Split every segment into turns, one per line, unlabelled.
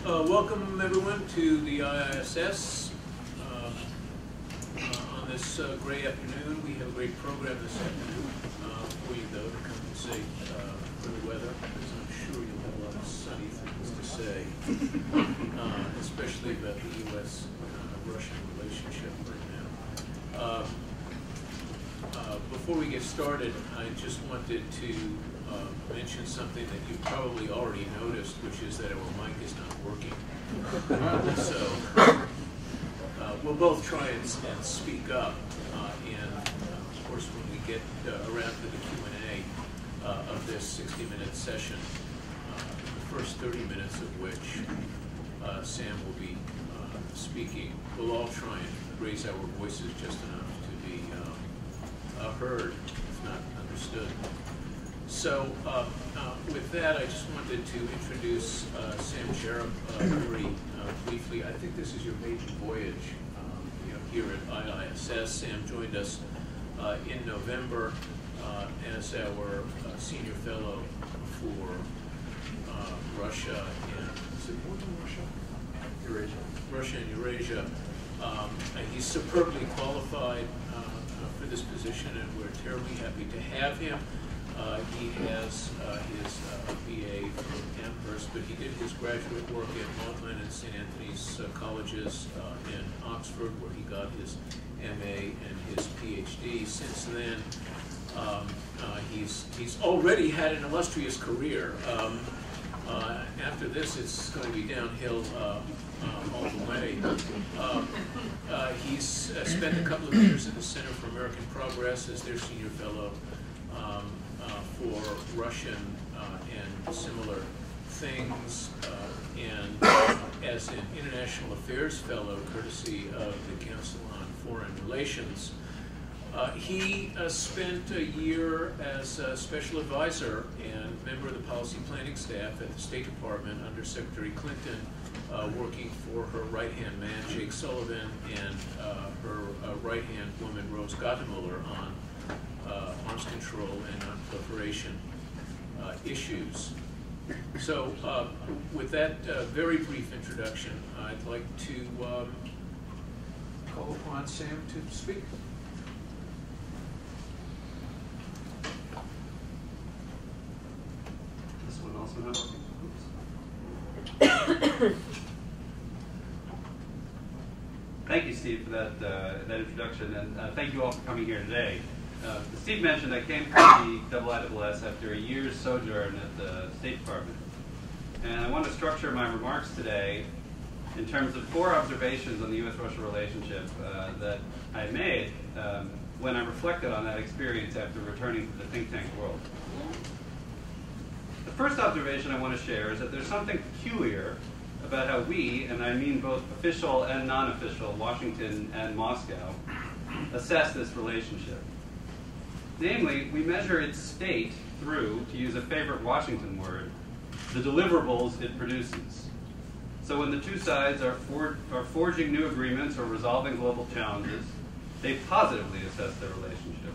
Welcome everyone to the IISS. On this great afternoon, we have a great program this afternoon for you, though, to compensate for the weather, because I'm sure you'll have a lot of sunny things to say, especially about the U.S.-Russian relationship right now. Before we get started, I just wanted to mention something that you probably already noticed, which is that our mic is not working. So we'll both try and speak up, and of course when we get around to the Q&A of this 60-minute session, the first 30 minutes of which Sam will be speaking, we'll all try and raise our voices just enough to be heard, if not understood. So with that, I just wanted to introduce Sam Charap very briefly. I think this is your maiden voyage here at IISS. Sam joined us in November as our senior fellow for Russia and, is it more than Russia? Eurasia. Russia and Eurasia. He's superbly qualified for this position, and we're terribly happy to have him. He has his BA from Amherst, but he did his graduate work at Magdalen and St. Anthony's colleges in Oxford, where he got his MA and his PhD. Since then, he's already had an illustrious career. After this, it's going to be downhill all the way. He's spent a couple of years at the Center for American Progress as their senior fellow for Russian and similar things, and as an international affairs fellow, courtesy of the Council on Foreign Relations. He spent a year as a special advisor and member of the policy planning staff at the State Department under Secretary Clinton, working for her right-hand man, Jake Sullivan, and her right-hand woman, Rose Gottemoeller, on arms control and non-proliferation issues. So with that very brief introduction, I'd like to call upon Sam to speak.
This one also not working. Thank you, Steve, for that introduction, and thank you all for coming here today. As Steve mentioned, I came to the IISS after a year's sojourn at the State Department. And I want to structure my remarks today in terms of 4 observations on the U.S.-Russia relationship that I made when I reflected on that experience after returning to the think tank world. The first observation I want to share is that there's something peculiar about how we, and I mean both official and non-official, Washington and Moscow, assess this relationship. Namely, we measure its state through, to use a favorite Washington word, the deliverables it produces. So when the two sides are forging new agreements or resolving global challenges, they positively assess their relationship.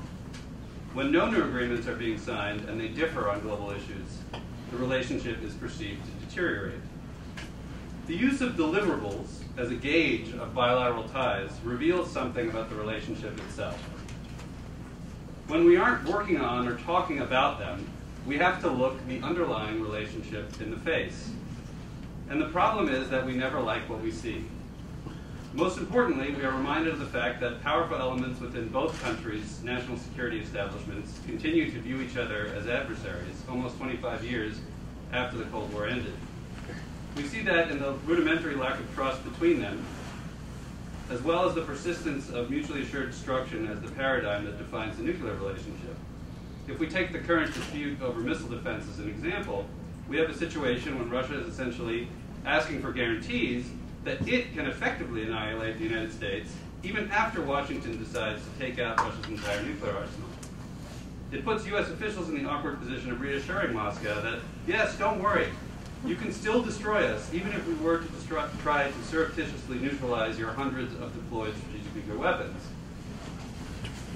When no new agreements are being signed and they differ on global issues, the relationship is perceived to deteriorate. The use of deliverables as a gauge of bilateral ties reveals something about the relationship itself. When we aren't working on or talking about them, we have to look the underlying relationship in the face. And the problem is that we never like what we see. Most importantly, we are reminded of the fact that powerful elements within both countries' national security establishments continue to view each other as adversaries almost 25 years after the Cold War ended. We see that in the rudimentary lack of trust between them, as well as the persistence of mutually assured destruction as the paradigm that defines the nuclear relationship. If we take the current dispute over missile defense as an example, we have a situation when Russia is essentially asking for guarantees that it can effectively annihilate the United States even after Washington decides to take out Russia's entire nuclear arsenal. It puts U.S. officials in the awkward position of reassuring Moscow that, yes, don't worry, you can still destroy us, even if we were to try to surreptitiously neutralize your hundreds of deployed strategic nuclear weapons.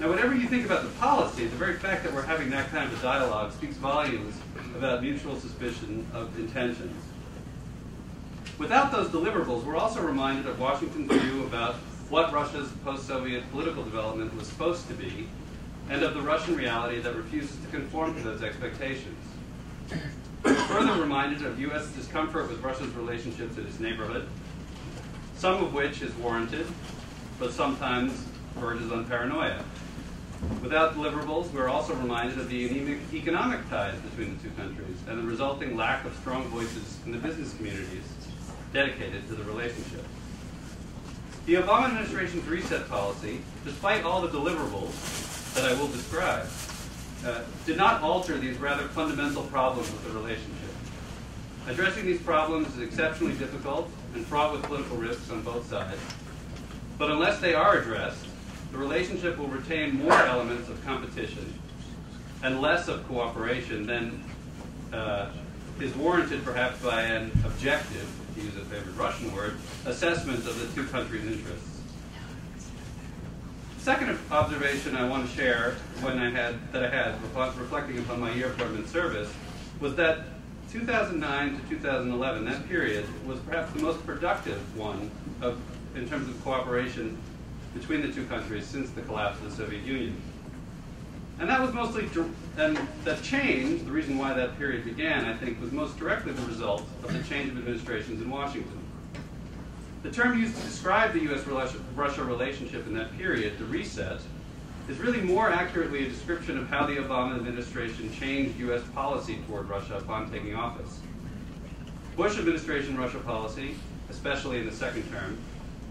Now, whatever you think about the policy, the very fact that we're having that kind of a dialogue speaks volumes about mutual suspicion of intentions. Without those deliverables, we're also reminded of Washington's view about what Russia's post-Soviet political development was supposed to be, and of the Russian reality that refuses to conform to those expectations. We're further reminded of U.S. discomfort with Russia's relationships in its neighborhood, some of which is warranted, but sometimes verges on paranoia. Without deliverables, we're also reminded of the anemic economic ties between the two countries and the resulting lack of strong voices in the business communities dedicated to the relationship. The Obama administration's reset policy, despite all the deliverables that I will describe, did not alter these rather fundamental problems with the relationship. Addressing these problems is exceptionally difficult and fraught with political risks on both sides. But unless they are addressed, the relationship will retain more elements of competition and less of cooperation than is warranted perhaps by an objective, to use a favorite Russian word, assessment of the two countries' interests. Second observation I want to share reflecting upon my year of government service was that 2009 to 2011, that period, was perhaps the most productive one in terms of cooperation between the two countries since the collapse of the Soviet Union. And that was mostly, and that change, the reason why that period began, I think, was most directly the result of the change of administrations in Washington. The term used to describe the U.S.-Russia relationship in that period, the reset, is really more accurately a description of how the Obama administration changed U.S. policy toward Russia upon taking office. Bush administration Russia policy, especially in the second term,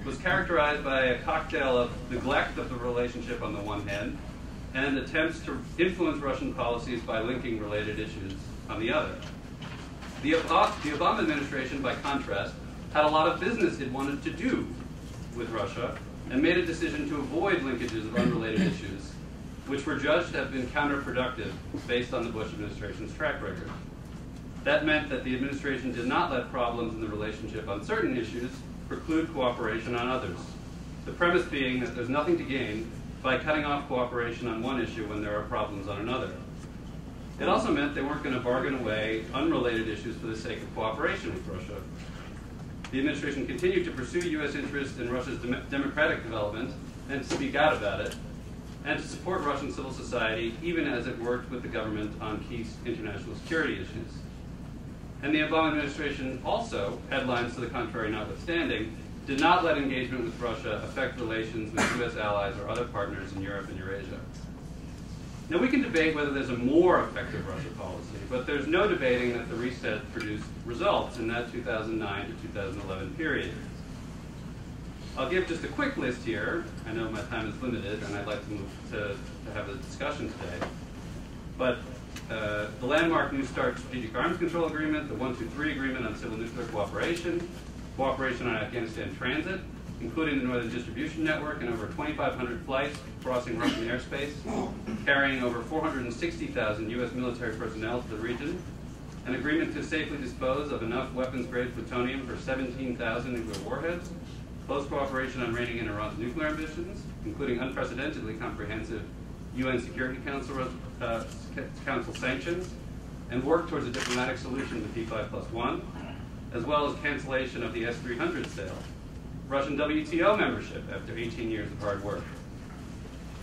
was characterized by a cocktail of neglect of the relationship on the one hand, and attempts to influence Russian policies by linking related issues on the other. The Obama administration, by contrast, had a lot of business it wanted to do with Russia, and made a decision to avoid linkages of unrelated issues, which were judged to have been counterproductive based on the Bush administration's track record. That meant that the administration did not let problems in the relationship on certain issues preclude cooperation on others. The premise being that there's nothing to gain by cutting off cooperation on one issue when there are problems on another. It also meant they weren't going to bargain away unrelated issues for the sake of cooperation with Russia. The administration continued to pursue U.S. interests in Russia's democratic development and to speak out about it, and to support Russian civil society even as it worked with the government on key international security issues. And the Obama administration also, headlines to the contrary notwithstanding, did not let engagement with Russia affect relations with U.S. allies or other partners in Europe and Eurasia. Now, we can debate whether there's a more effective Russia policy, but there's no debating that the reset produced results in that 2009 to 2011 period. I'll give just a quick list here. I know my time is limited, and I'd like to move to have a discussion today. But the landmark New START Strategic Arms Control Agreement, the 123 Agreement on Civil Nuclear Cooperation, cooperation on Afghanistan transit, including the Northern Distribution Network and over 2,500 flights crossing Russian airspace, carrying over 460,000 U.S. military personnel to the region, an agreement to safely dispose of enough weapons-grade plutonium for 17,000 nuclear warheads, close cooperation on reining in Iran's nuclear ambitions, including unprecedentedly comprehensive UN Security Council sanctions, and work towards a diplomatic solution to P5+1, as well as cancellation of the S-300 sale, Russian WTO membership after 18 years of hard work,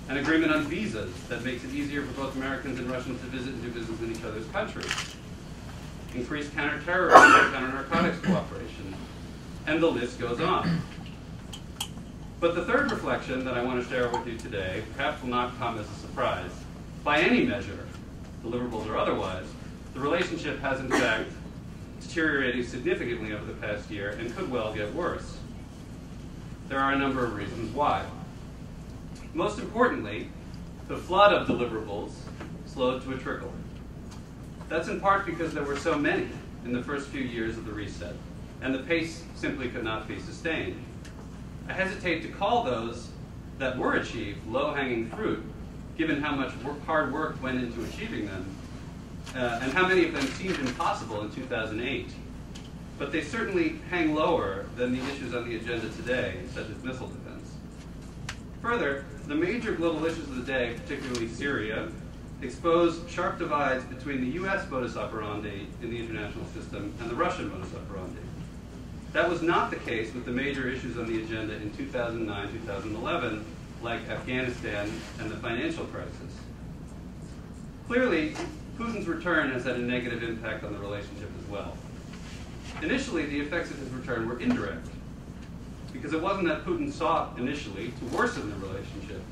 an agreement on visas that makes it easier for both Americans and Russians to visit and do business in each other's countries, increased counterterrorism and counter-narcotics cooperation, and the list goes on. But the third reflection that I want to share with you today perhaps will not come as a surprise. By any measure, deliverables or otherwise, the relationship has in fact deteriorated significantly over the past year and could well get worse. There are a number of reasons why. Most importantly, the flood of deliverables slowed to a trickle. That's in part because there were so many in the first few years of the reset, and the pace simply could not be sustained. I hesitate to call those that were achieved low-hanging fruit, given how much hard work went into achieving them, and how many of them seemed impossible in 2008. But they certainly hang lower than the issues on the agenda today, such as missile defense. Further, the major global issues of the day, particularly Syria, expose sharp divides between the U.S. modus operandi in the international system and the Russian modus operandi. That was not the case with the major issues on the agenda in 2009-2011, like Afghanistan and the financial crisis. Clearly, Putin's return has had a negative impact on the relationship as well. Initially, the effects of his return were indirect, because it wasn't that Putin sought initially to worsen the relationship,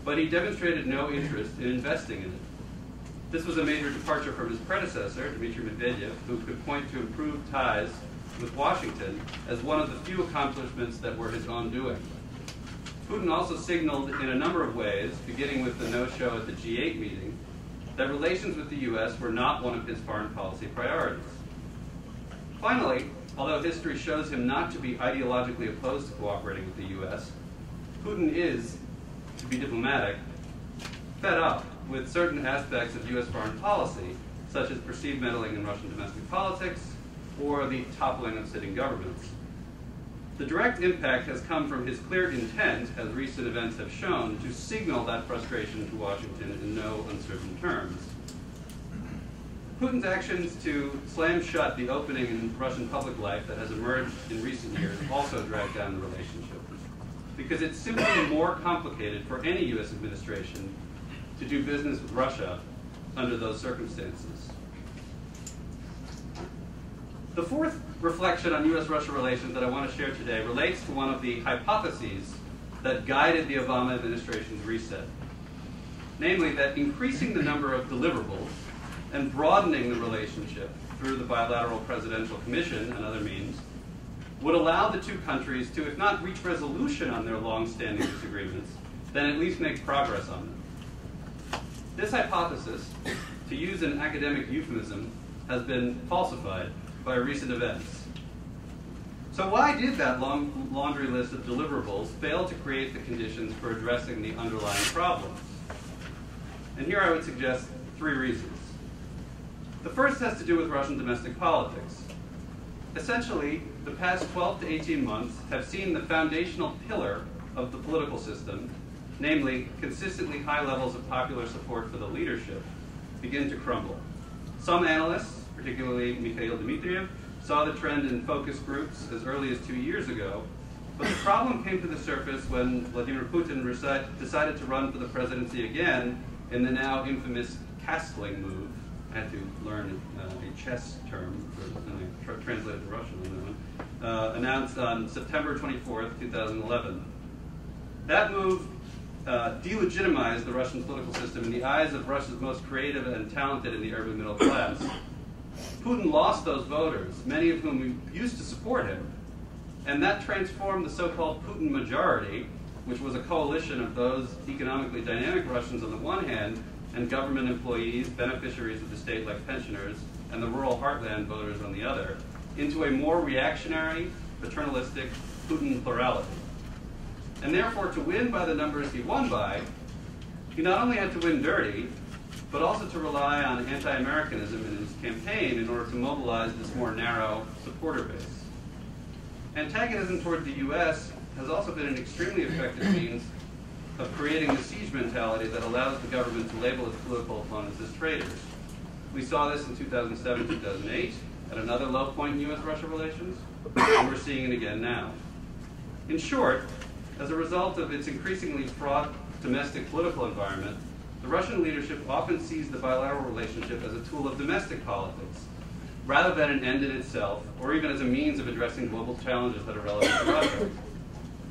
but he demonstrated no interest in investing in it. This was a major departure from his predecessor, Dmitry Medvedev, who could point to improved ties with Washington as one of the few accomplishments that were his own doing. Putin also signaled in a number of ways, beginning with the no-show at the G8 meeting, that relations with the U.S. were not one of his foreign policy priorities. Finally, although history shows him not to be ideologically opposed to cooperating with the U.S., Putin is, to be diplomatic, fed up with certain aspects of U.S. foreign policy, such as perceived meddling in Russian domestic politics or the toppling of sitting governments. The direct impact has come from his clear intent, as recent events have shown, to signal that frustration to Washington in no uncertain terms. Putin's actions to slam shut the opening in Russian public life that has emerged in recent years also drag down the relationship, because it's simply more complicated for any U.S. administration to do business with Russia under those circumstances. The fourth reflection on U.S.-Russia relations that I want to share today relates to one of the hypotheses that guided the Obama administration's reset, namely that increasing the number of deliverables and broadening the relationship through the bilateral presidential commission and other means would allow the two countries to, if not reach resolution on their long-standing disagreements, then at least make progress on them. This hypothesis, to use an academic euphemism, has been falsified by recent events. So why did that long laundry list of deliverables fail to create the conditions for addressing the underlying problems? And here I would suggest three reasons. The first has to do with Russian domestic politics. Essentially, the past 12 to 18 months have seen the foundational pillar of the political system, namely consistently high levels of popular support for the leadership, begin to crumble. Some analysts, particularly Mikhail Dmitriev, saw the trend in focus groups as early as 2 years ago, but the problem came to the surface when Vladimir Putin decided to run for the presidency again in the now infamous castling move. I had to learn a chess term, and I translated to Russian on that one, announced on September 24th, 2011. That move delegitimized the Russian political system in the eyes of Russia's most creative and talented in the urban middle class. Putin lost those voters, many of whom used to support him, and that transformed the so-called Putin majority, which was a coalition of those economically dynamic Russians on the one hand, and government employees, beneficiaries of the state like pensioners, and the rural heartland voters on the other, into a more reactionary, paternalistic Putin plurality. And therefore, to win by the numbers he won by, he not only had to win dirty, but also to rely on anti-Americanism in his campaign in order to mobilize this more narrow supporter base. Antagonism toward the U.S. has also been an extremely effective means of creating the siege mentality that allows the government to label its political opponents as traitors. We saw this in 2007, 2008, at another low point in U.S.-Russia relations, and we're seeing it again now. In short, as a result of its increasingly fraught domestic political environment, the Russian leadership often sees the bilateral relationship as a tool of domestic politics, rather than an end in itself, or even as a means of addressing global challenges that are relevant to Russia.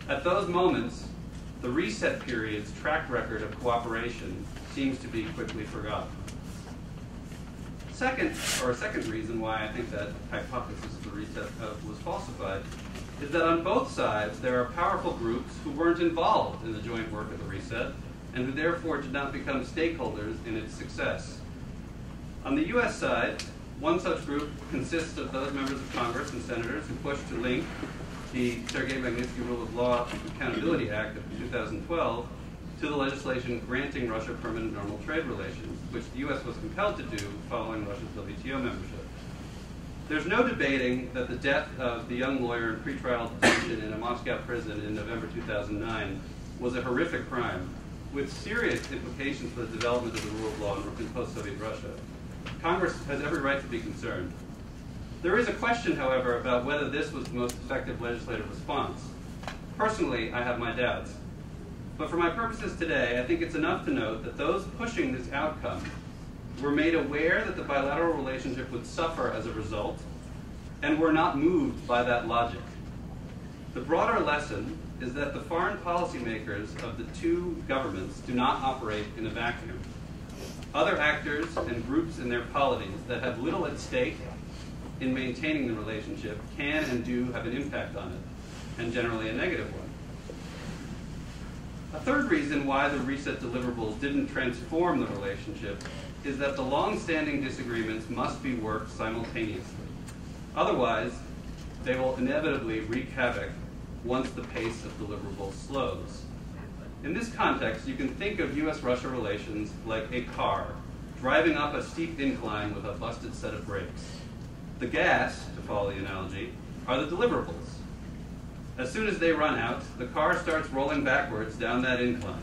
At those moments, the reset period's track record of cooperation seems to be quickly forgotten. A second reason why I think that hypothesis of the reset was falsified is that on both sides there are powerful groups who weren't involved in the joint work of the reset and who therefore did not become stakeholders in its success. On the U.S. side, one such group consists of those members of Congress and senators who pushed to link the Sergei Magnitsky Rule of Law Accountability Act of 2012 to the legislation granting Russia permanent normal trade relations, which the U.S. was compelled to do following Russia's WTO membership. There's no debating that the death of the young lawyer in pretrial detention in a Moscow prison in November 2009 was a horrific crime, with serious implications for the development of the rule of law in post-Soviet Russia. Congress has every right to be concerned. There is a question, however, about whether this was the most effective legislative response. Personally, I have my doubts. But for my purposes today, I think it's enough to note that those pushing this outcome were made aware that the bilateral relationship would suffer as a result, and were not moved by that logic. The broader lesson is that the foreign policymakers of the two governments do not operate in a vacuum. Other actors and groups in their polities that have little at stake in maintaining the relationship can and do have an impact on it, and generally a negative one. A third reason why the reset deliverables didn't transform the relationship is that the long-standing disagreements must be worked simultaneously. Otherwise, they will inevitably wreak havoc once the pace of deliverables slows. In this context, you can think of U.S.-Russia relations like a car driving up a steep incline with a busted set of brakes. The gas, to follow the analogy, are the deliverables. As soon as they run out, the car starts rolling backwards down that incline.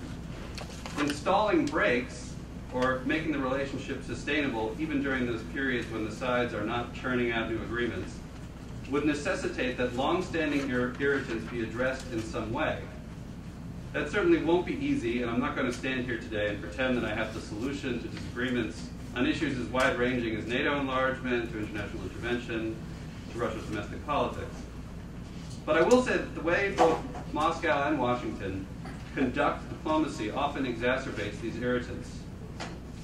Installing brakes, or making the relationship sustainable even during those periods when the sides are not churning out new agreements, would necessitate that long-standing irritants be addressed in some way. That certainly won't be easy, and I'm not going to stand here today and pretend that I have the solution to disagreements on issues as wide-ranging as NATO enlargement, to international intervention, to Russia's domestic politics. But I will say that the way both Moscow and Washington conduct diplomacy often exacerbates these irritants.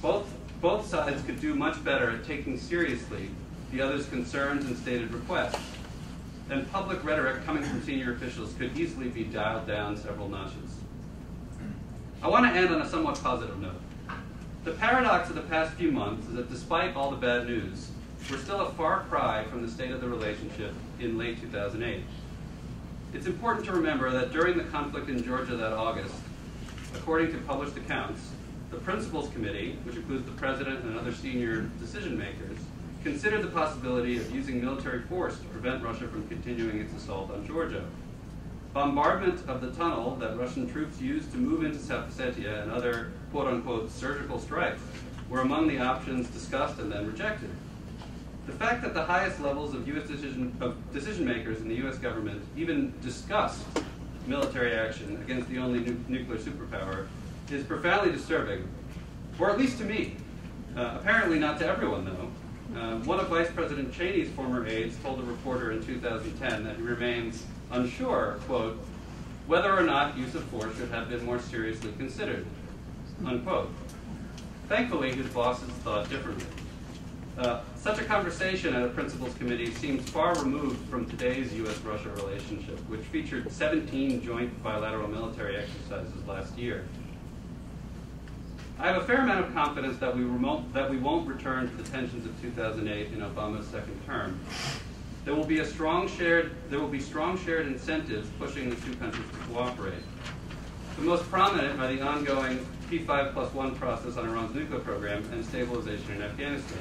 Both sides could do much better at taking seriously the other's concerns and stated requests. And public rhetoric coming from senior officials could easily be dialed down several notches. I want to end on a somewhat positive note. The paradox of the past few months is that despite all the bad news, we're still a far cry from the state of the relationship in late 2008. It's important to remember that during the conflict in Georgia that August, according to published accounts, the Principals Committee, which includes the President and other senior decision makers, considered the possibility of using military force to prevent Russia from continuing its assault on Georgia. Bombardment of the tunnel that Russian troops used to move into South Ossetia and other quote-unquote surgical strikes were among the options discussed and then rejected. The fact that the highest levels of U.S. decision makers in the U.S. government even discussed military action against the only nuclear superpower is profoundly disturbing, or at least to me. Apparently not to everyone, though. One of Vice President Cheney's former aides told a reporter in 2010 that he remains unsure, quote, whether or not use of force should have been more seriously considered, unquote. Thankfully, his bosses thought differently. Such a conversation at a Principals Committee seems far removed from today's U.S.-Russia relationship, which featured 17 joint bilateral military exercises last year. I have a fair amount of confidence that we won't return to the tensions of 2008 in Obama's second term. There will be strong shared incentives pushing the two countries to cooperate. The most prominent are the ongoing P5+1 process on Iran's nuclear program and stabilization in Afghanistan.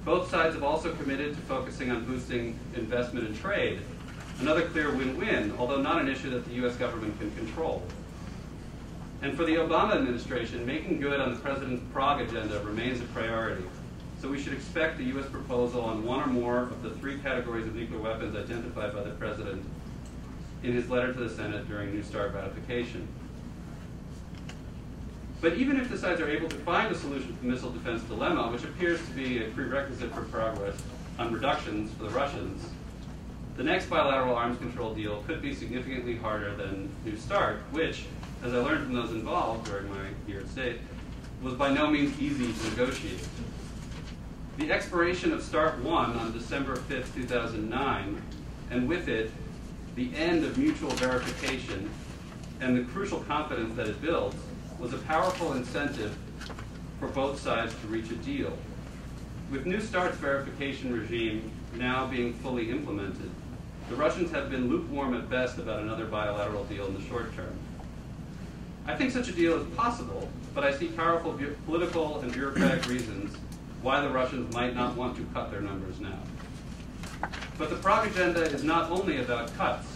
Both sides have also committed to focusing on boosting investment and trade, another clear win-win, although not an issue that the U.S. government can control. And for the Obama administration, making good on the president's Prague agenda remains a priority. So we should expect a U.S. proposal on one or more of the three categories of nuclear weapons identified by the president in his letter to the Senate during New START ratification. But even if the sides are able to find a solution to the missile defense dilemma, which appears to be a prerequisite for progress on reductions for the Russians, the next bilateral arms control deal could be significantly harder than New START, which, as I learned from those involved during my year at State, was by no means easy to negotiate. The expiration of START 1 on December 5th, 2009, and with it, the end of mutual verification and the crucial confidence that it builds, was a powerful incentive for both sides to reach a deal. With New START's verification regime now being fully implemented, the Russians have been lukewarm at best about another bilateral deal in the short term. I think such a deal is possible, but I see powerful political and bureaucratic reasons why the Russians might not want to cut their numbers now. But the Prague agenda is not only about cuts,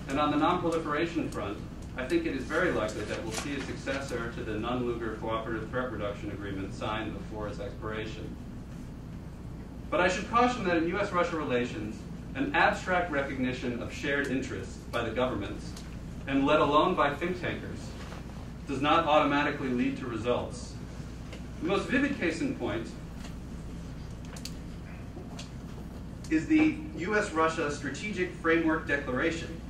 and on the non-proliferation front, I think it is very likely that we'll see a successor to the Nunn-Lugar Cooperative Threat Reduction Agreement signed before its expiration. But I should caution that in US-Russia relations, an abstract recognition of shared interests by the governments, and let alone by think tankers, does not automatically lead to results. The most vivid case in point is the US-Russia Strategic Framework Declaration,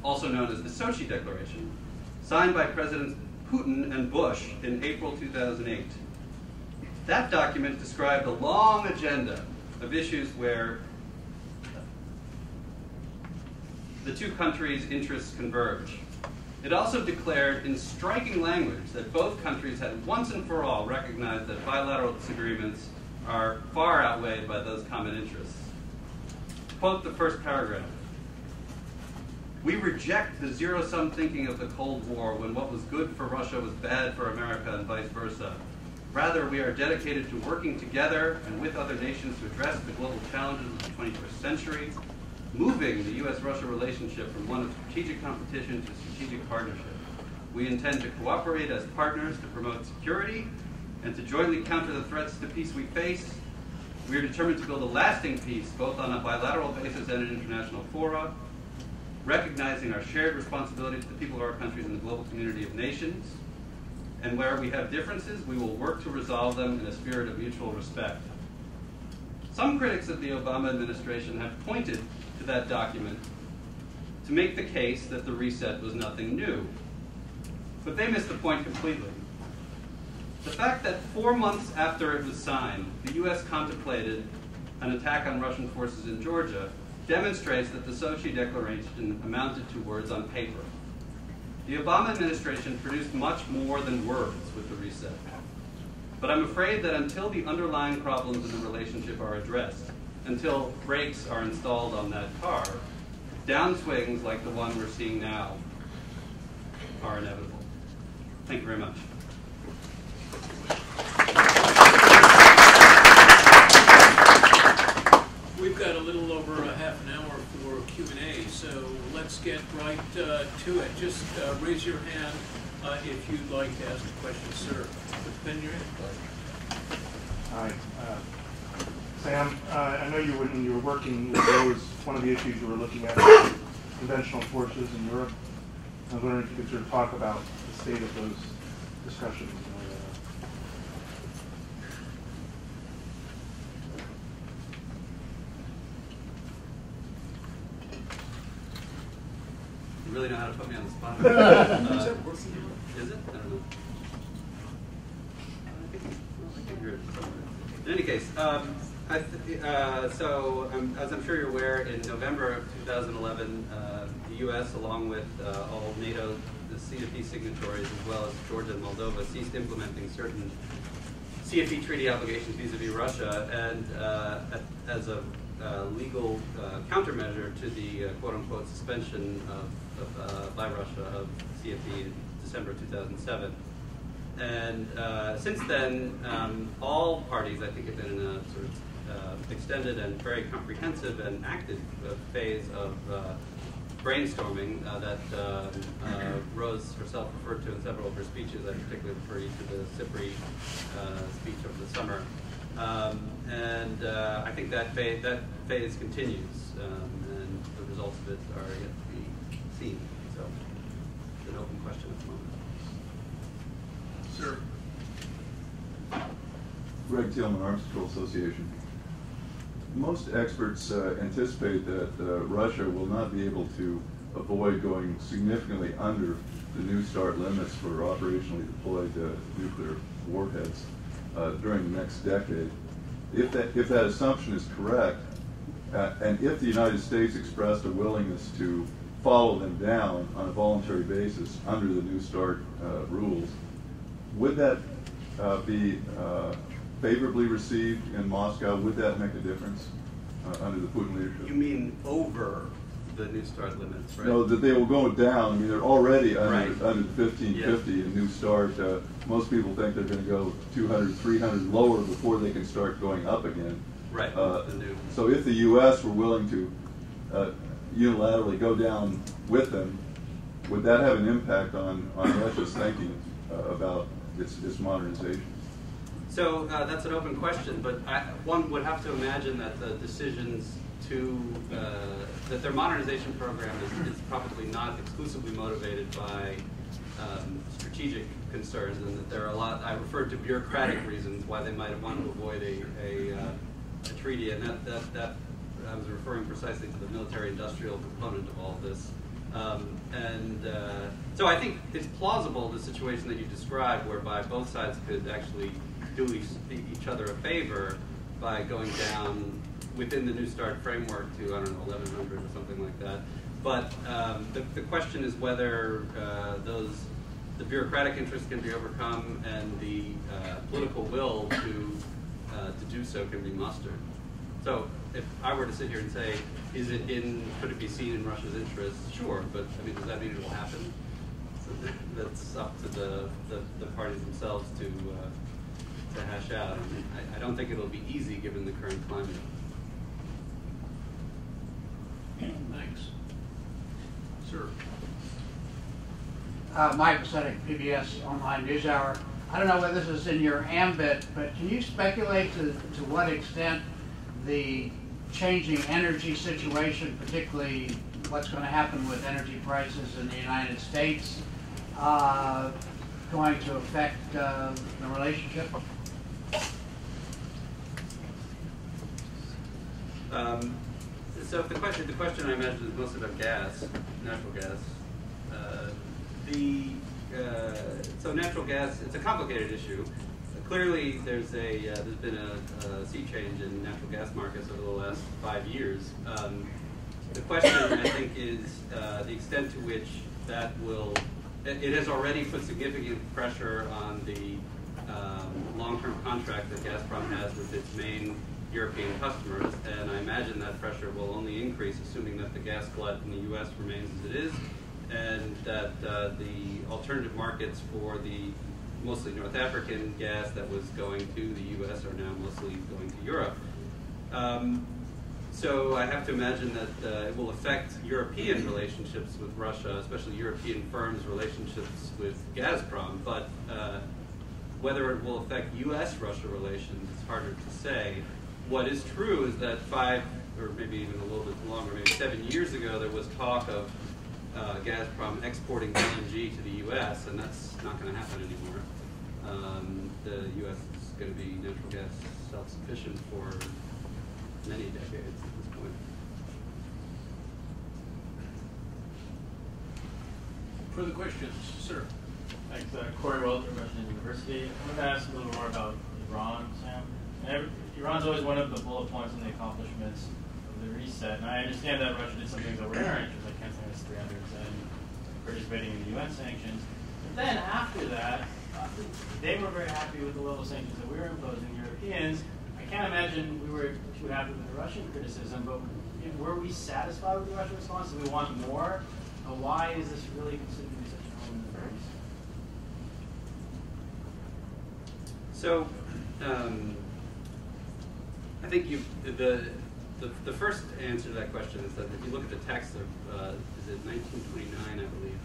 also known as the Sochi Declaration, signed by Presidents Putin and Bush in April 2008. That document described a long agenda of issues where the two countries' interests converge. It also declared in striking language that both countries had once and for all recognized that bilateral disagreements are far outweighed by those common interests. Quote the first paragraph. "We reject the zero-sum thinking of the Cold War when what was good for Russia was bad for America and vice versa. Rather, we are dedicated to working together and with other nations to address the global challenges of the 21st century, moving the US-Russia relationship from one of strategic competition to strategic partnership. We intend to cooperate as partners to promote security and to jointly counter the threats to peace we face. We are determined to build a lasting peace, both on a bilateral basis and in international fora, recognizing our shared responsibility to the people of our countries and the global community of nations. And where we have differences, we will work to resolve them in a spirit of mutual respect." Some critics of the Obama administration have pointed to that document to make the case that the reset was nothing new. But they missed the point completely. The fact that 4 months after it was signed, the US contemplated an attack on Russian forces in Georgia demonstrates that the Sochi Declaration amounted to words on paper. The Obama administration produced much more than words with the reset. But I'm afraid that until the underlying problems in the relationship are addressed, until brakes are installed on that car, downswings like the one we're seeing now are inevitable. Thank you very much.
We've got a little over a half an hour for Q&A, so let's get right to it. Just raise your hand if you'd like to ask a question. Sir, put the pen in your hand.
Hi. Sam, I know when you were working with those, one of the issues you were looking at was conventional forces in Europe. I was wondering if you could sort of talk about the state of those discussions.
You really know how to put me on the spot. Is it? I don't know. I think you're in any case, as I'm sure you're aware, in November of 2011, the U.S., along with all NATO, the CFE signatories, as well as Georgia and Moldova, ceased implementing certain CFE treaty obligations vis-a-vis Russia, and as a legal countermeasure to the quote-unquote suspension by Russia of CFE in December 2007. And since then, all parties, I think, have been in a sort of extended and very comprehensive and active phase of brainstorming that Rose herself referred to in several of her speeches. I particularly refer you to the CIPRI speech over the summer. I think that phase continues, and the results of it are yet to be seen. So it's an open question at the moment.
Sir.
Greg Thielman, Arms Control Association. Most experts anticipate that Russia will not be able to avoid going significantly under the New START limits for operationally deployed nuclear warheads during the next decade. If that assumption is correct, and if the United States expressed a willingness to follow them down on a voluntary basis under the New START rules, would that be favorably received in Moscow? Would that make a difference under the Putin leadership?
You mean over the New START limits, right?
No, that they will go down. I mean, they're already under,
right.
under the 1550 in New START. Most people think they're going to go 200, 300 lower before they can start going up again.
Right.
So if the U.S. were willing to unilaterally go down with them, would that have an impact on Russia's thinking about its modernization?
So that's an open question, but one would have to imagine that the decisions to, that their modernization program is probably not exclusively motivated by strategigic concerns, and that there are a lot, I referred to bureaucratic reasons why they might want to avoid a treaty, and that I was referring precisely to the military-industrial component of all of this. So I think it's plausible, the situation that you described, whereby both sides could actually do each other a favor by going down within the New START framework to, I don't know, 1100 or something like that. But the question is whether the bureaucratic interests can be overcome and the political will to do so can be mustered. So if I were to sit here and say, could it be seen in Russia's interest? Sure, but I mean, does that mean it will happen? So that's up to the parties themselves to hash out. I don't think it'll be easy given the current climate.
Thanks. Sir.
Mike Pacetic, PBS Online NewsHour. I don't know whether this is in your ambit, but can you speculate to what extent the changing energy situation, particularly what's going to happen with energy prices in the United States, going to affect the relationship?
So the question I imagine is mostly about gas, natural gas. So natural gas, it's a complicated issue. Clearly, there's been a sea change in natural gas markets over the last 5 years. The question, I think, is the extent to which that will. It has already put significant pressure on the long-term contract that Gazprom has with its main European customers, and I imagine that pressure will only increase, assuming that the gas glut in the U.S. remains as it is, and that the alternative markets for the mostly North African gas that was going to the U.S. are now mostly going to Europe. So I have to imagine that it will affect European relationships with Russia, especially European firms' relationships with Gazprom, but whether it will affect U.S.-Russia relations is harder to say. What is true is that 5, or maybe even a little bit longer, maybe 7 years ago, there was talk of Gazprom exporting LNG to the U.S., and that's not going to happen anymore. The U.S. is going to be natural gas self-sufficient for many decades at this point.
Further questions? Sir.
Thanks. Corey Welter, Russian University. I want to ask a little more about Iran, Sam. Iran's always one of the bullet points in the accomplishments of the reset, and I understand that Russia did some things that were in our interest, like canceling its 300s and participating in the UN sanctions. But then after that, they were very happy with the level of sanctions that we were imposing. Europeans, I can't imagine we were too happy with the Russian criticism, but were we satisfied with the Russian response? Do we want more? Why is this really considered to be such a home in the East?
So, I think the first answer to that question is that if you look at the text of, is it 1929, I believe,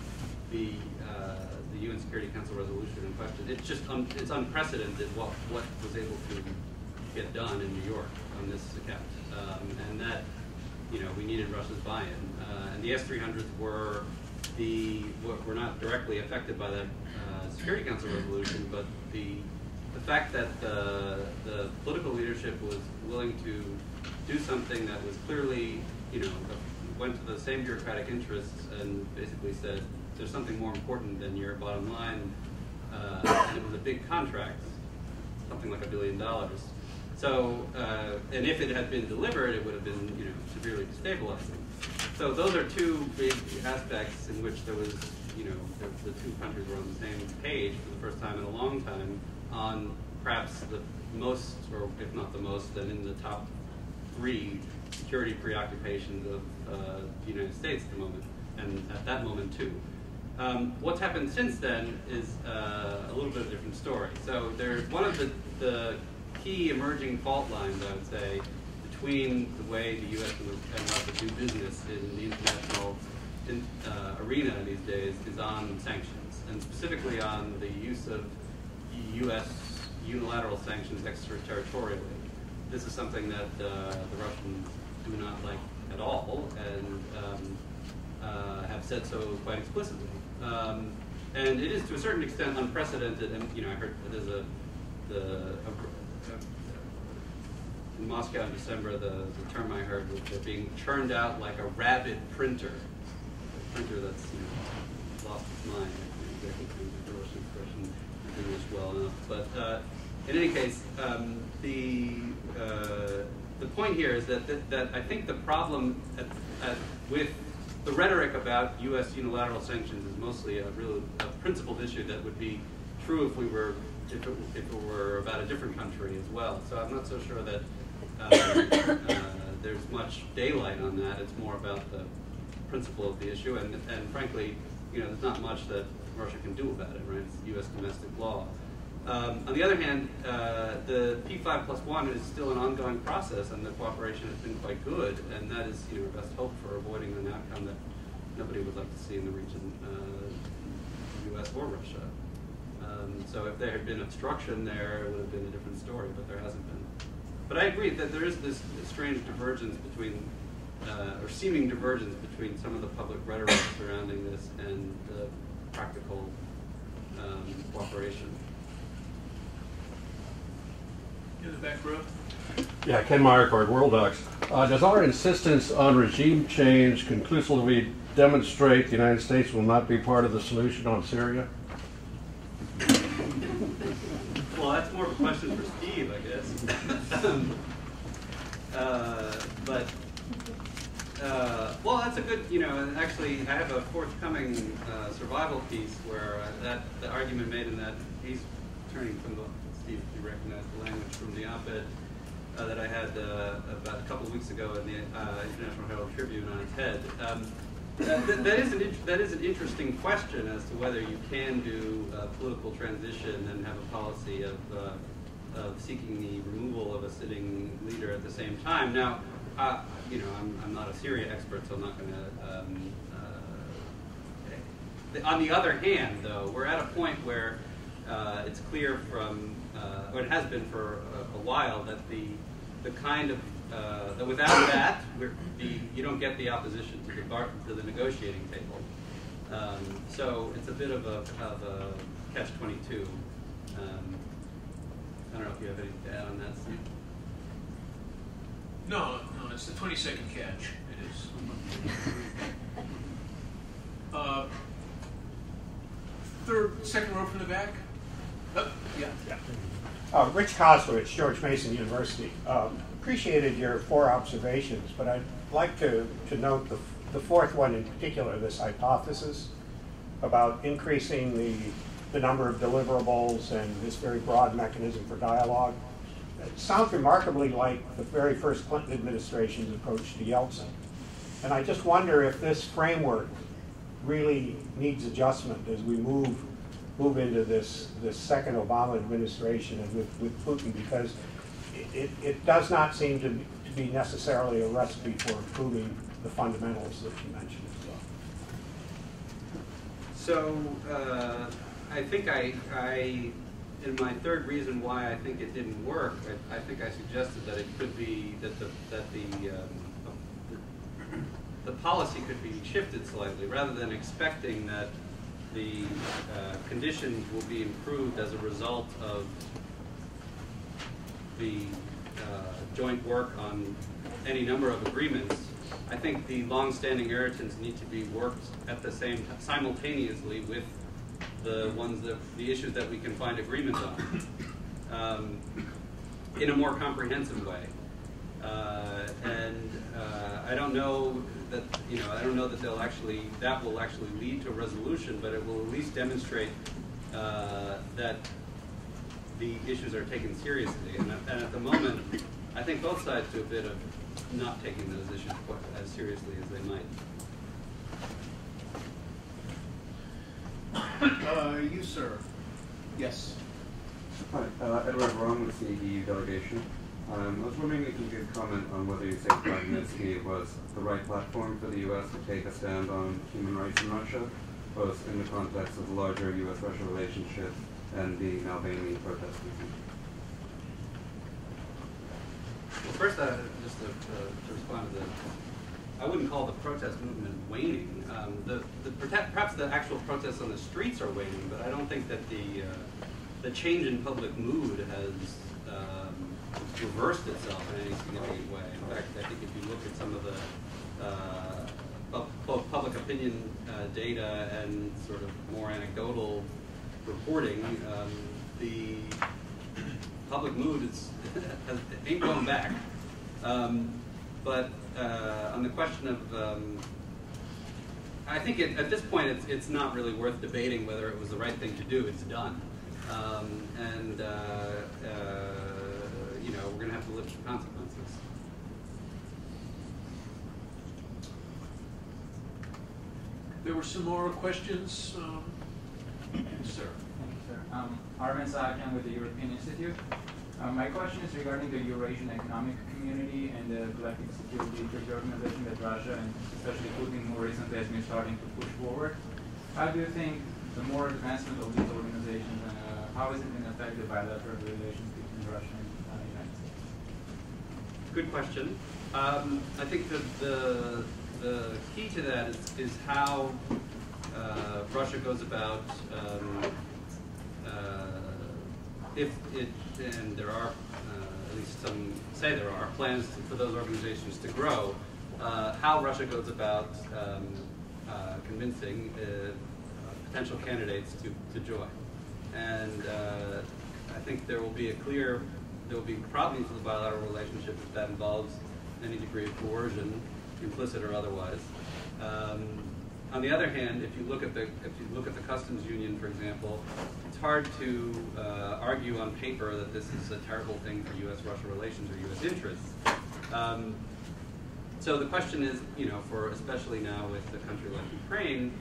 the UN Security Council resolution in question, it's just it's unprecedented what was able to get done in New York on this account, and that we needed Russia's buy-in, and the S-300s were not directly affected by that Security Council resolution, but the fact that the political leadership was willing to do something that was clearly, went to the same bureaucratic interests and basically said, there's something more important than your bottom line, and it was a big contract, something like $1 billion. So, and if it had been delivered, it would have been, severely destabilizing. So those are two big aspects in which there was, the two countries were on the same page for the first time in a long time on perhaps the most, or if not the most, then in the top 3 security preoccupations of the United States at the moment, and at that moment too. What's happened since then is a little bit of a different story. So there's one of the key emerging fault lines, I would say, between the way the U.S. and Russia do business in the international arena these days is on sanctions, and specifically on the use of U.S. unilateral sanctions extraterritorially. This is something that the Russians do not like at all, and have said so quite explicitly. And it is to a certain extent unprecedented. And I heard there's in Moscow in December, the term I heard was they're being churned out like a rabid printer. A printer that's lost its mind. I think the Russian expression I think is well enough. But in any case, the point here is that I think the problem with the rhetoric about U.S. unilateral sanctions is mostly a principled issue that would be true if it were about a different country as well. So I'm not so sure that there's much daylight on that. It's more about the principle of the issue, and frankly, there's not much that Russia can do about it, right? It's U.S. domestic law. On the other hand, the P5+1 is still an ongoing process, and the cooperation has been quite good, and that is our best hope for avoiding an outcome that nobody would like to see in the region, U.S. or Russia. So if there had been obstruction there, it would have been a different story, but there hasn't been. But I agree that there is this strange divergence between, or seeming divergence between some of the public rhetoric surrounding this and the practical cooperation.
In the back row.
Yeah, Ken Meyercord, World Docs. Does our insistence on regime change conclusively demonstrate the United States will not be part of the solution on Syria?
Well, that's more of a question for Steve, I guess. Well, that's a good, actually, I have a forthcoming survival piece where the argument made in that he's turning from Steve, you recognize the language from the op-ed that I had about a couple of weeks ago in the International Herald Tribune on its head. That is an interesting question as to whether you can do a political transition and have a policy of seeking the removal of a sitting leader at the same time. Now, I'm not a Syria expert, so I'm not going to. On the other hand, though, we're at a point where it's clear from, or it has been for a while, that the kind of that without that, you don't get the opposition to the negotiating table. So it's a bit of a catch-22. I don't know if you have anything to add on that, Steve.
No, it's the 22nd catch. It is. Second row from the back. Oh, yeah.
Rich Koslowitz, George Mason University. Appreciated your 4 observations, but I'd like to note the fourth one in particular, this hypothesis about increasing the number of deliverables and this very broad mechanism for dialogue. It sounds remarkably like the very first Clinton administration's approach to Yeltsin. And I just wonder if this framework really needs adjustment as we move into this second Obama administration and with Putin, because it does not seem to be necessarily a recipe for improving the fundamentals that you mentioned as well.
So I think in my third reason why I think it didn't work, I think I suggested that it could be that the policy could be shifted slightly, rather than expecting that the conditions will be improved as a result of the joint work on any number of agreements. I think the long-standing irritants need to be worked at the same simultaneously with the issues that we can find agreement on in a more comprehensive way. I don't know that that will actually lead to a resolution, but it will at least demonstrate that the issues are taken seriously. And at the moment, I think both sides do a bit of not taking those issues quite as seriously as they might.
You, sir. Yes.
Hi, Edward Wrong with the EU delegation. I was wondering if you could comment on whether you think Magnitsky was the right platform for the U.S. to take a stand on human rights in Russia, both in the context of the larger U.S.-Russia relationship and the Navalny protest movement.
first, just to respond to the, I wouldn't call the protest movement waning. Perhaps the actual protests on the streets are waning, but I don't think that the change in public mood has reversed itself in any significant way. In fact, I think if you look at some of the both public opinion data and sort of more anecdotal reporting, the public mood ain't going back. But on the question of, I think at this point it's not really worth debating whether it was the right thing to do. It's done, and you know, we're going to have to live with the consequences.
There were some more questions, sir.
Thank you, sir. Armen Sakian with the European Institute. My question is regarding the Eurasian Economic Community and the Galactic Security Treaty Organization that Russia, and especially Putin more recently, has been starting to push forward. How do you think the more advancement of these organizations, how has it been affected bilateral relations between Russia and the United States?
Good question. I think that the key to that is how Russia goes about, if it, and there are, at least some say there are, plans for those organizations to grow, how Russia goes about convincing potential candidates to join. And I think there will be problems with the bilateral relationship if that involves any degree of coercion, implicit or otherwise. On the other hand, if you look at the customs union, for example, it's hard to argue on paper that this is a terrible thing for U.S.-Russia relations or U.S. interests. So the question is, you know, for especially now with a country like Ukraine,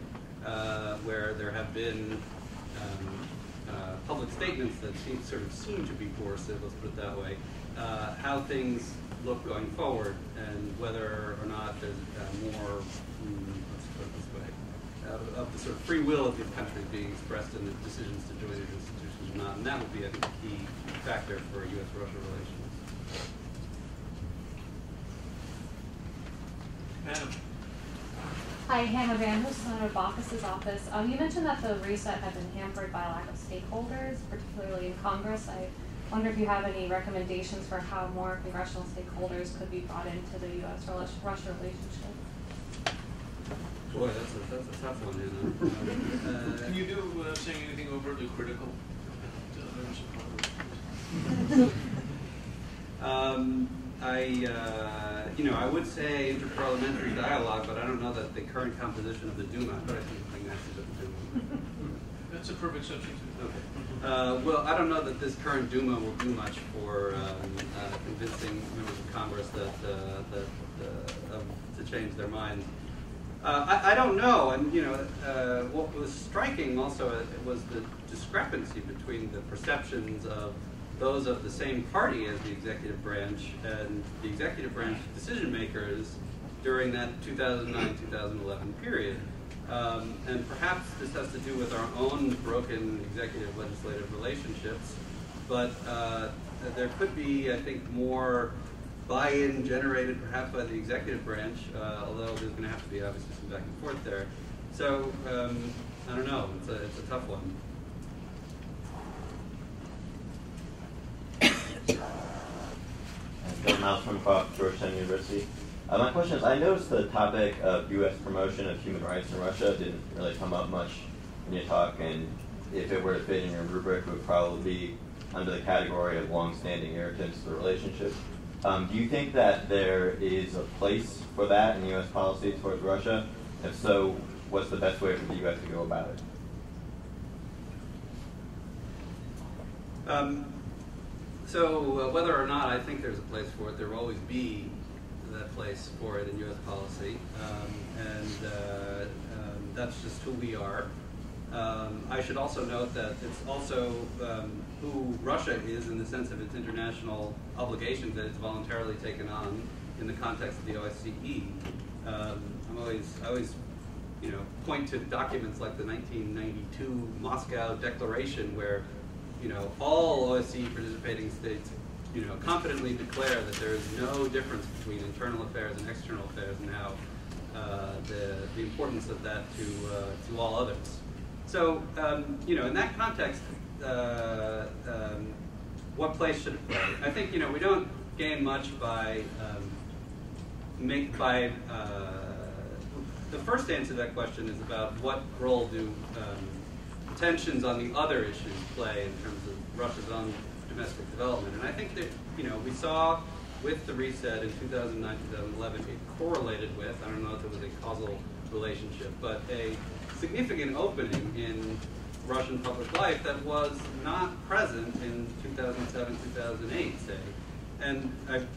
where there have been public statements that seem to be coercive, let's put it that way, how things look going forward, and whether or not there's more, let's put it this way, of the sort of free will of the country being expressed in the decisions to join these institutions or not, and that would be, I think, a key factor for U.S.-Russia relations.
Madam.
Hi, Hannah Van Hoesen out of Baucus's office. You mentioned that the reset had been hampered by a lack of stakeholders, particularly in Congress. I wonder if you have any recommendations for how more congressional stakeholders could be brought into the U.S.-Russia relationship.
Boy, that's a tough one, Hannah.
Can you do it without saying anything overtly critical to members of Congress?
I would say interparliamentary dialogue, but I don't know that the current composition of the Duma. But I think bring that to the Duma.
That's a perfect subject.
Okay. Well, I don't know that this current Duma will do much for convincing members of Congress to change their minds. I don't know, and what was striking also was the discrepancy between the perceptions of those of the same party as the executive branch and the executive branch decision makers during that 2009-2011 period. And perhaps this has to do with our own broken executive-legislative relationships, but there could be, I think, more buy-in generated perhaps by the executive branch, although there's going to have to be obviously some back and forth there. So, I don't know, it's a tough one.
Bill Mouse from Georgetown University. My question is, I noticed the topic of U.S. promotion of human rights in Russia didn't really come up much in your talk, and if it were to fit in your rubric, it would probably be under the category of long-standing irritants to the relationship. Do you think that there is a place for that in U.S. policy towards Russia? If so, what's the best way for the U.S. to go about it?
So whether or not I think there's a place for it, there will always be that place for it in U.S. policy, and that's just who we are. I should also note that it's also who Russia is in the sense of its international obligations that it's voluntarily taken on in the context of the OSCE. I always point to documents like the 1992 Moscow Declaration, where all OSCE participating states confidently declare that there is no difference between internal affairs and external affairs now. The importance of that to all others. So, in that context, what place should it play? I think we don't gain much by the first answer to that question is about what role do tensions on the other issues play in terms of Russia's own domestic development. And I think that we saw with the reset in 2009, 2011, it correlated with, I don't know if it was a causal relationship, but a significant opening in Russian public life that was not present in 2007, 2008, say. And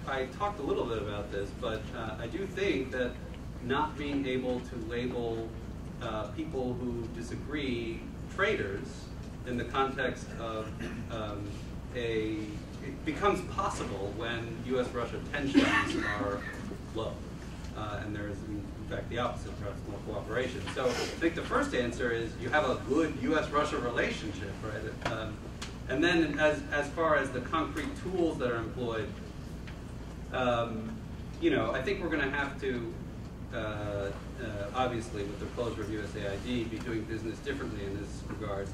I talked a little bit about this, but I do think that not being able to label people who disagree traitors in the context of it becomes possible when U.S.-Russia tensions are low. And there is, in fact, the opposite, perhaps more cooperation. So I think the first answer is you have a good U.S.-Russia relationship, right? And then as far as the concrete tools that are employed, I think we're going to have to, obviously, with the closure of USAID, be doing business differently in this regard.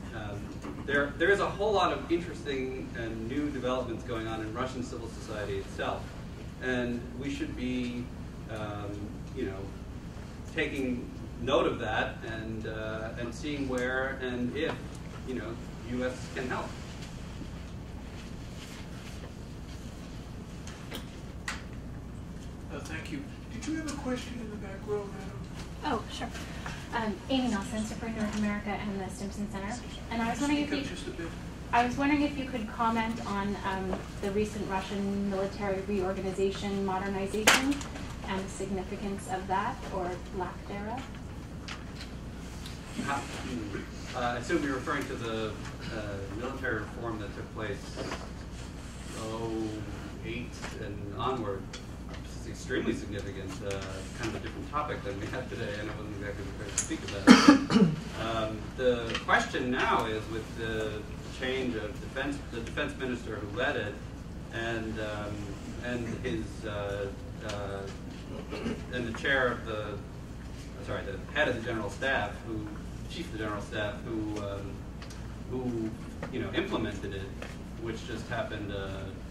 There is a whole lot of interesting and new developments going on in Russian civil society itself, and we should be, taking note of that and seeing where and if, U.S. can help.
Thank you. Did you have a question in the back row, madam?
Oh, sure. Amy Nelson, Super North America and the Stimson Center. And I was wondering if you could comment on the recent Russian military reorganization, modernization, and the significance of that or lack thereof.
I assume you're referring to the military reform that took place 2008 and onward. It's extremely significant, kind of a different topic than we had today, and I wasn't exactly prepared to speak about it. The question now is with the change of the defense minister who led it, and his and the chair of the head of the general staff, chief of the general staff, who implemented it, which just happened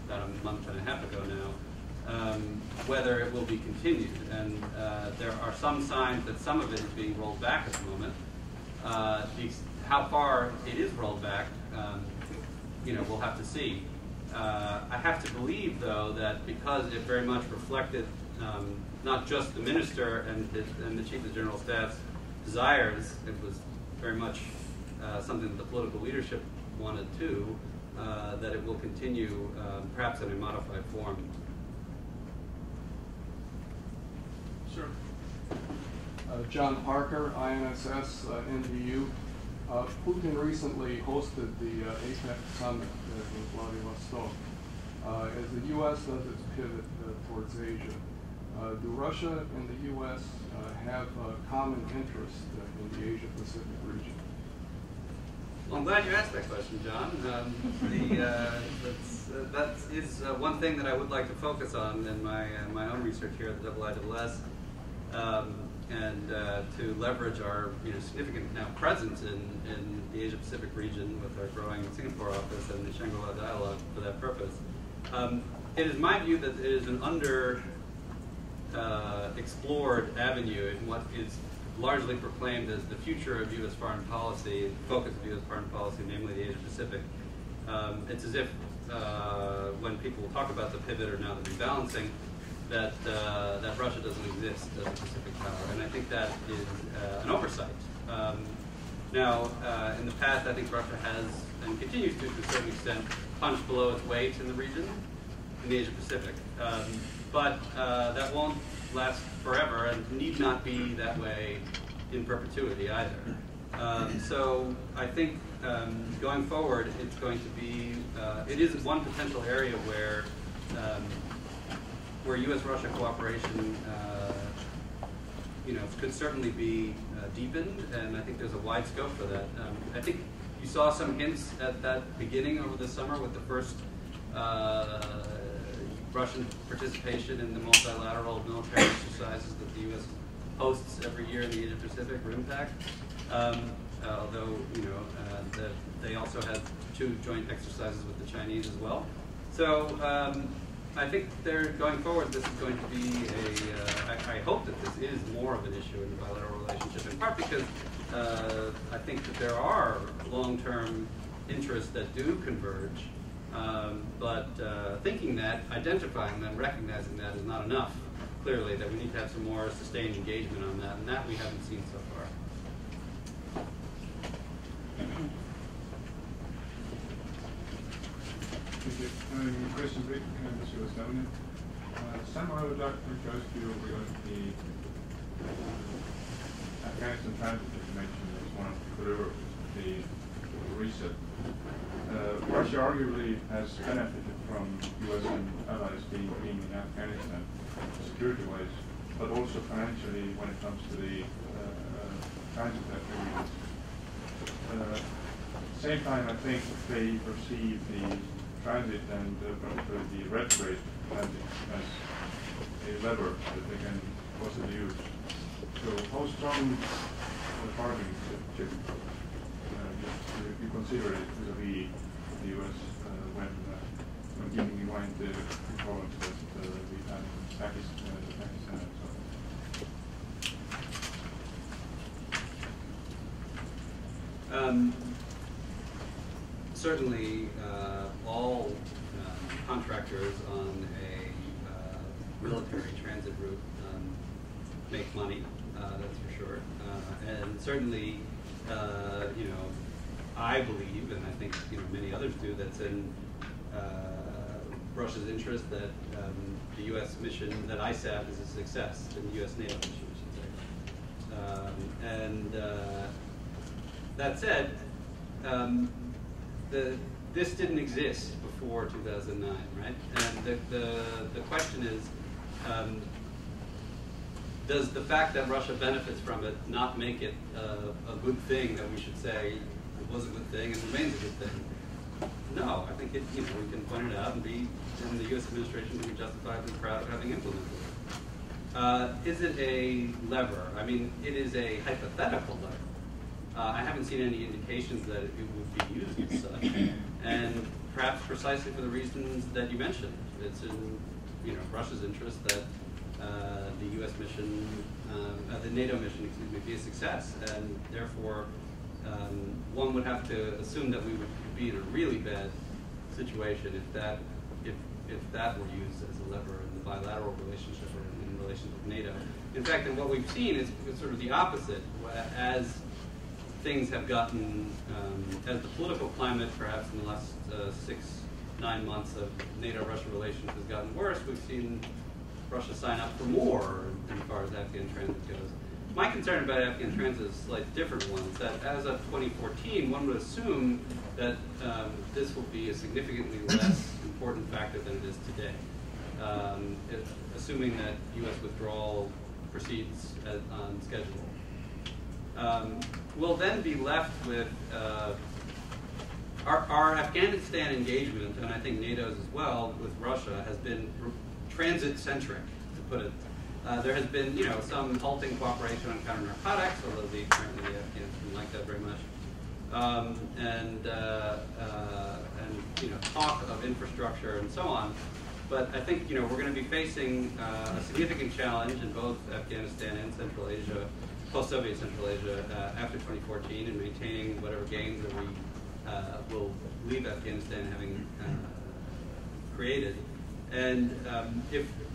about a month and a half ago now. Whether it will be continued, and there are some signs that some of it is being rolled back at the moment. How far it is rolled back, we'll have to see. I have to believe, though, that because it very much reflected not just the minister and the chief of the general staff's desires, it was very much something that the political leadership wanted too, that it will continue, perhaps in a modified form.
Sir.
John Parker, INSS, NBU. Putin recently hosted the APEC summit in Vladivostok. As the U.S. does its pivot towards Asia, do Russia and the U.S. have common interest in the Asia-Pacific region?
Well, I'm glad you asked that question, John. That is one thing that I would like to focus on in my own research here at the IISS, and to leverage our significant now presence in the Asia-Pacific region with our growing Singapore office and the Shangri-La Dialogue for that purpose. It is my view that it is an explored avenue in what is largely proclaimed as the future of U.S. foreign policy, the focus of U.S. foreign policy, namely the Asia-Pacific. It's as if when people talk about the pivot or now the rebalancing, that Russia doesn't exist as a Pacific power, and I think that is an oversight. Now, in the past, I think Russia has, and continues to a certain extent, punched below its weight in the region, in the Asia-Pacific. But that won't last forever and need not be that way in perpetuity either. So I think going forward, it's going to be, it is one potential area where U.S.-Russia cooperation could certainly be deepened, and I think there's a wide scope for that. I think you saw some hints at that beginning over the summer with the first Russian participation in the multilateral military exercises that the U.S. hosts every year in the Asia-Pacific, RIMPAC. Although, they also had 2 joint exercises with the Chinese as well. So I think going forward, this is going to be I hope that this is more of an issue in the bilateral relationship, in part because I think that there are long-term interests that do converge, but thinking that, identifying them, recognizing that is not enough, clearly, that we need to have some more sustained engagement on that, and that we haven't seen so far.
Thank you. Question Brick, Mr. Estonia. Sam, I would like to ask you regarding the Afghanistan transit that you mentioned as one of the pillars of the reset. Russia arguably has benefited from U.S. and allies being in Afghanistan security-wise, but also financially when it comes to the transit agreements. Same time, I think they perceive the transit and particularly the retrograde transit as a lever that they can possibly use. So how strong the bargaining chip you consider it vis-a-vis the U.S. when keeping in mind the problems that we had in Pakistan and so on?
Certainly, all contractors on a military transit route make money, that's for sure. And certainly, I believe, and I think many others do, that's in Russia's interest that the U.S. mission, that ISAF is a success, and the U.S. NATO mission, I should say. That said, this didn't exist before 2009, right? And the question is, does the fact that Russia benefits from it not make it a good thing that we should say it was a good thing and remains a good thing? No, I think we can point it out and the U.S. administration can be justifiably proud of having implemented it. Is it a lever? I mean, it is a hypothetical lever. I haven't seen any indications that it would be used as such, and perhaps precisely for the reasons that you mentioned. It's in Russia's interest that the U.S. mission, the NATO mission, be a success, and therefore one would have to assume that we would be in a really bad situation if that were used as a lever in the bilateral relationship or in relation with NATO. In fact, and what we've seen is sort of the opposite. As things have gotten, as the political climate perhaps in the last 6-9 months of NATO-Russia relations has gotten worse, we've seen Russia sign up for more as far as Afghan transit goes. My concern about Afghan transit is a slightly different one. It's that as of 2014, one would assume that this will be a significantly less important factor than it is today, assuming that U.S. withdrawal proceeds on schedule. We'll then be left with our Afghanistan engagement, and I think NATO's as well, with Russia has been transit-centric, to put it. There has been, some halting cooperation on counter-narcotics, although apparently the Afghans didn't like that very much, and talk of infrastructure and so on. But I think we're going to be facing a significant challenge in both Afghanistan and Central Asia, post-Soviet Central Asia, after 2014, and maintaining whatever gains that we will leave Afghanistan having created. And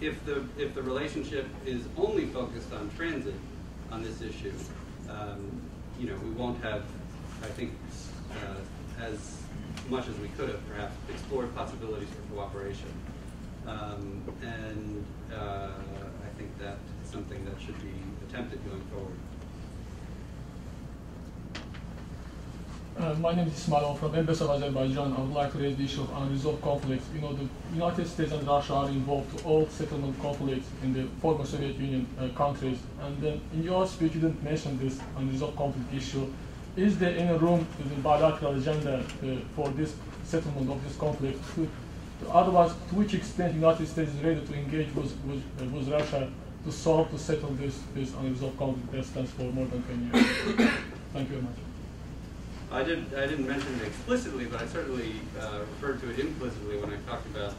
if the relationship is only focused on transit on this issue, we won't have, I think, as much as we could have perhaps explored possibilities for cooperation. And I think that is something that should be attempted going forward.
My name is Ismail from Embassy of Azerbaijan. I would like to raise the issue of unresolved conflicts. The United States and Russia are involved to all settlement conflicts in the former Soviet Union countries. And then in your speech, you didn't mention this unresolved conflict issue. Is there any room in the bilateral agenda for this settlement of this conflict? Could Otherwise, to which extent the United States is ready to engage with Russia to settle this unresolved conflict that stands for more than 10 years? Thank you very much.
I didn't mention it explicitly, but I certainly referred to it implicitly when I talked about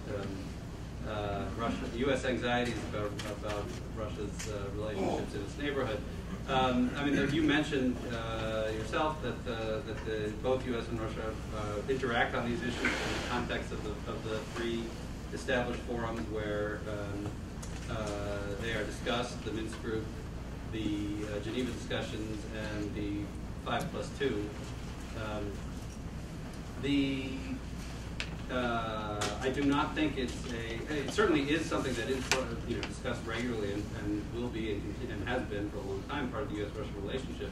Russia, the U.S. anxieties about Russia's relationships in its neighborhood. I mean, you mentioned yourself that both U.S. and Russia interact on these issues in the context of the three established forums where they are discussed: the Minsk Group, the Geneva discussions, and the 5+2. I do not think it certainly is something that is discussed regularly and will be and has been for a long time part of the U.S.-Russia relationship.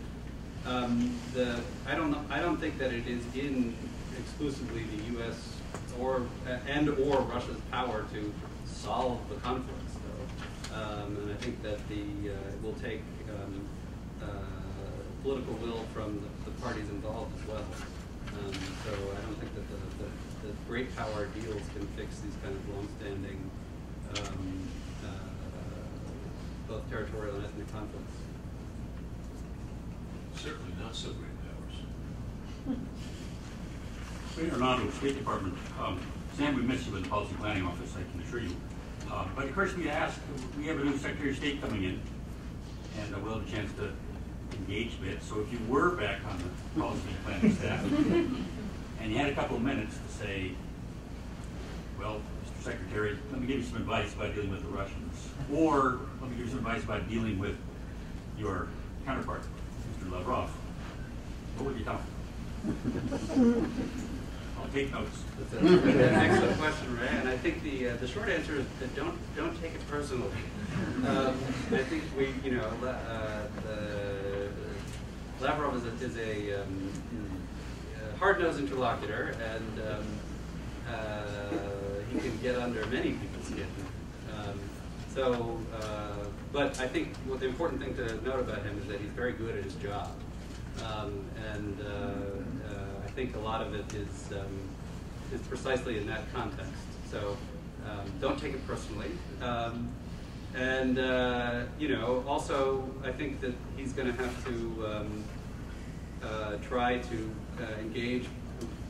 I don't think that it is in exclusively the U.S. or Russia's power to solve the conflicts, though, and I think that it will take political will from the parties involved as well. So I don't think that the great power deals can fix these kind of long-standing both territorial and ethnic conflicts.
Certainly not so great powers.
Senator Arnoldo, State Department. Sam, we miss you in the Policy Planning Office, I can assure you. But it occurs to me to ask, we have a new Secretary of State coming in, and we'll have a chance to engage a bit. So if you were back on the Policy Planning staff, and you had a couple of minutes to say, well, Mr. Secretary, let me give you some advice about dealing with the Russians, or let me give you some advice about dealing with your counterpart, Mr. Lavrov, what would you tell him? I'll take notes.
That's an excellent question, Ray. And I think the short answer is that don't take it personally. I think Lavrov is a hard-nosed interlocutor, and he can get under many people's skin. But I think what the important thing to note about him is that he's very good at his job, and I think a lot of it is precisely in that context. So don't take it personally. Also I think that he's going to have to try to engage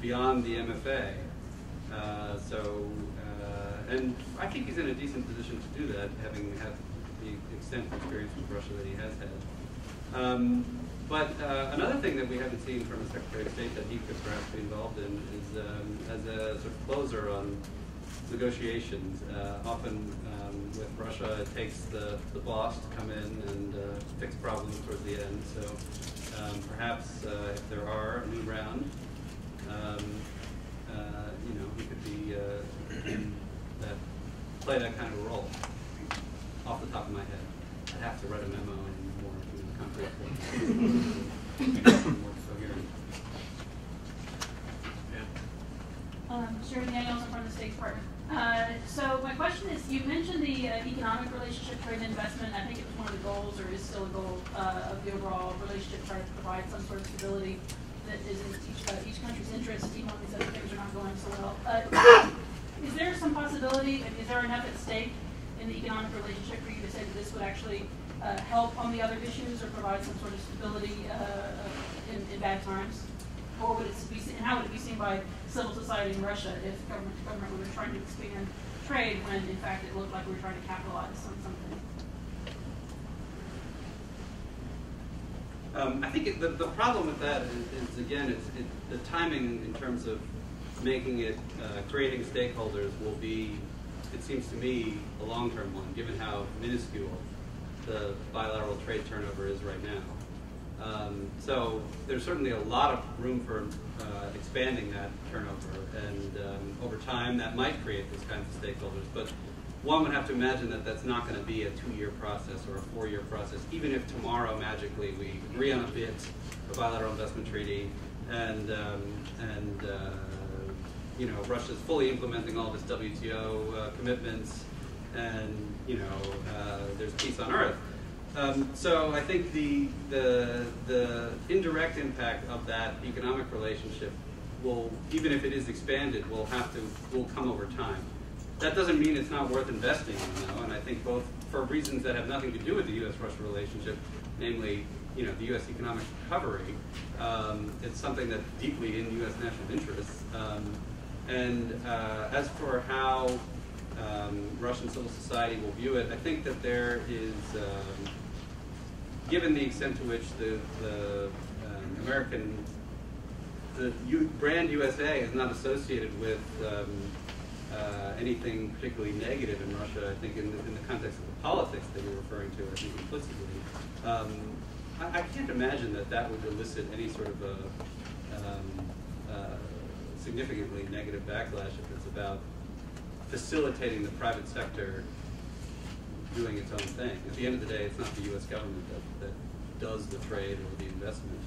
beyond the MFA. And I think he's in a decent position to do that, having had the extensive experience with Russia that he has had. But another thing that we haven't seen from the Secretary of State that he could perhaps be involved in is as a sort of closer on negotiations. Often with Russia, it takes the boss to come in and fix problems towards the end. So perhaps if there are a new round, he could be play that kind of a role. Off the top of my head, I'd have to write a memo and more concrete form.
Sherry Daniels, I'm from the State Department. So my question is, you mentioned the economic relationship, trade and investment. I think it was one of the goals, or is still a goal, of the overall relationship, trying to provide some sort of stability that is in each country's interest, even when these other things are not going so well. Is there some possibility, and is there enough at stake in the economic relationship for you to say that this would actually help on the other issues or provide some sort of stability in bad times? Or would it be, and how would it be seen by civil society in Russia if government were trying to expand trade when in fact it looked like we were trying to capitalize on something?
I think the problem with that is again, the timing in terms of making it, creating stakeholders will be, it seems to me, a long-term one, given how minuscule the bilateral trade turnover is right now. So there's certainly a lot of room for expanding that turnover, and over time that might create those kinds of stakeholders. But one would have to imagine that that's not going to be a 2-year process or a 4-year process, even if tomorrow magically we agree on a bilateral investment treaty, and Russia's fully implementing all of its WTO commitments, and there's peace on earth. So I think the indirect impact of that economic relationship will, even if it is expanded, will come over time. That doesn't mean it's not worth investing in, though, and I think both for reasons that have nothing to do with the U.S.-Russia relationship, namely, the U.S. economic recovery, it's something that's deeply in U.S. national interest. As for how Russian civil society will view it, I think that there is, given the extent to which the brand USA is not associated with anything particularly negative in Russia, I think in the context of the politics that you're referring to, I think implicitly, I can't imagine that would elicit any sort of significantly negative backlash if it's about facilitating the private sector doing its own thing. At the end of the day, it's not the U.S. government that does the trade or the investment.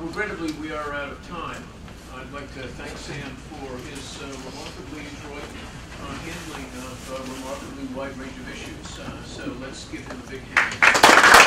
Regrettably, we are out of time. I'd like to thank Sam for his remarkably adroit handling of a remarkably wide range of issues. So let's give him a big hand.